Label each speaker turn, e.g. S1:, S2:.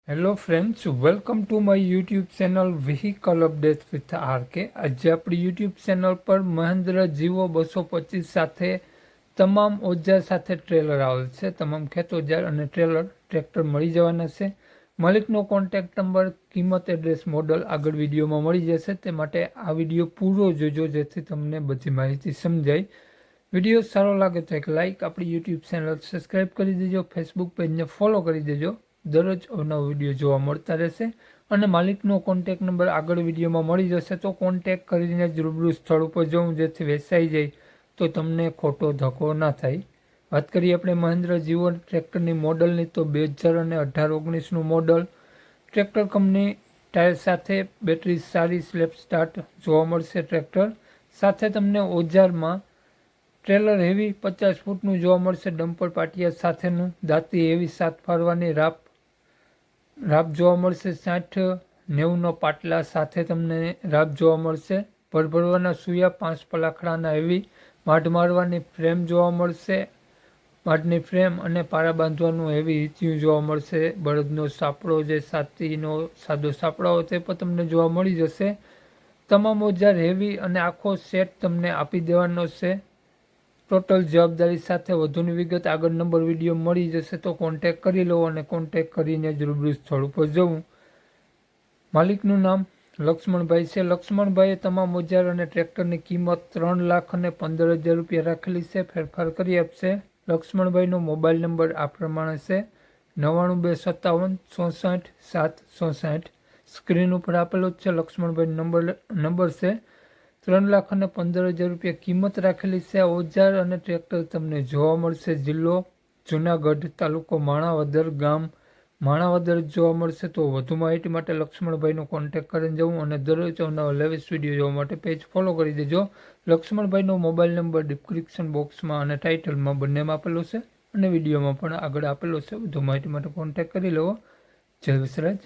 S1: Hello friends, welcome to my YouTube channel vehicle update with RK. આજે આપણી YouTube channel પર મહેન્દ્ર જીવો 225 સાથે તમામ ઓજાર સાથે ટ્રેલર આવેલ છે। તમામ ખેત ઓજાર અને ટ્રેક્ટર મળી જવાના છે। માલિકનો કોન્ટેક્ટ નંબર, કિંમત, એડ્રેસ, મોડલ આગળ વિડીયોમાં મળી જશે। તે માટે આ વિડીયો પૂરો જોજો જેથી તમને બધી માહિતી સમજાય। વિડીયો સારો લાગે તો એક લાઇક, આપણી યુટ્યુબ ચેનલ સબસ્ક્રાઈબ કરી દેજો, ફેસબુક પેજને ફોલો કરી દેજો। દરરોજ અવનવો વિડીયો જોવા મળતા રહેશે અને માલિકનો કોન્ટેક્ટ નંબર આગળ વિડીયોમાં મળી જશે। તો કોન્ટેક્ટ કરીને જ રૂબરૂ સ્થળ ઉપર જવું જેથી વેચાઈ જાય તો તમને ખોટો ધક્કો ના થાય। વાત કરીએ આપણે મહેન્દ્ર જીવો ટ્રેક્ટરની મોડલની તો 2018-19નું મોડલ। ટ્રેક્ટર કંપની ટાયર સાથે, બેટરી સારી, સ્લેપ સ્ટાર્ટ જોવા મળશે। ટ્રેક્ટર સાથે તમને ઓજારમાં ટ્રેલર હેવી 50 ફૂટનું જોવા મળશે, ડમ્પર પાટિયા સાથેનું, દાંતી હેવી 7 ફારવાની રાપ જોવા મળશે। 60-90નો પાટલા સાથે તમને રાપ જોવા મળશે। ભરભરવાના સૂયા 5 પલાખડાના હેવી માઢ મારવાની ફ્રેમ જોવા મળશે। માઢની ફ્રેમ અને પારા બાંધવાનું હેવી હીચિયું જોવા મળશે। બળદનો સાપડો, જે સાતીનો સાદો સાપડો હોય તે પણ તમને જોવા મળી જશે। તમામ ઓજાર હેવી અને આખો સેટ તમને આપી દેવાનો છે ટોટલ જવાબદારી સાથે। વધુની વિગત આગળ નંબર વિડીયો મળી જશે તો કોન્ટેક્ટ કરી લો અને કોન્ટેક્ટ કરીને જ રૂબરૂ સ્થળ ઉપર જવું। માલિકનું નામ લક્ષ્મણભાઈ છે। લક્ષ્મણભાઈએ તમામ ઓજાર અને ટ્રેક્ટરની કિંમત 3,15,000 રૂપિયા રાખેલી છે, ફેરફાર કરી આપશે। લક્ષ્મણભાઈનો મોબાઈલ નંબર આ પ્રમાણે છે 9927564764। સ્ક્રીન ઉપર આપેલો જ છે લક્ષ્મણભાઈનો નંબર છે। 3,15,000 રૂપિયા કિંમત રાખેલી છે। ઓજાર અને ટ્રેક્ટર તમને જોવા મળશે જિલ્લો જુનાગઢ, તાલુકો માણાવદર, ગામ માણાવદર જોવા મળશે। તો વધુ માહિતી માટે લક્ષ્મણભાઈનો કોન્ટેક્ટ કરીને જવું અને દરરોજ અવનવા લેટેસ્ટ વિડીયો જોવા માટે પેજ ફોલો કરી દેજો। લક્ષ્મણભાઈનો મોબાઈલ નંબર ડિસ્ક્રિપ્શન બોક્સમાં અને ટાઇટલમાં બંનેમાં આપેલો છે અને વિડીયોમાં પણ આગળ આપેલો છે। વધુ માહિતી માટે કોન્ટેક્ટ કરી લેવો। જય વિસરાજ।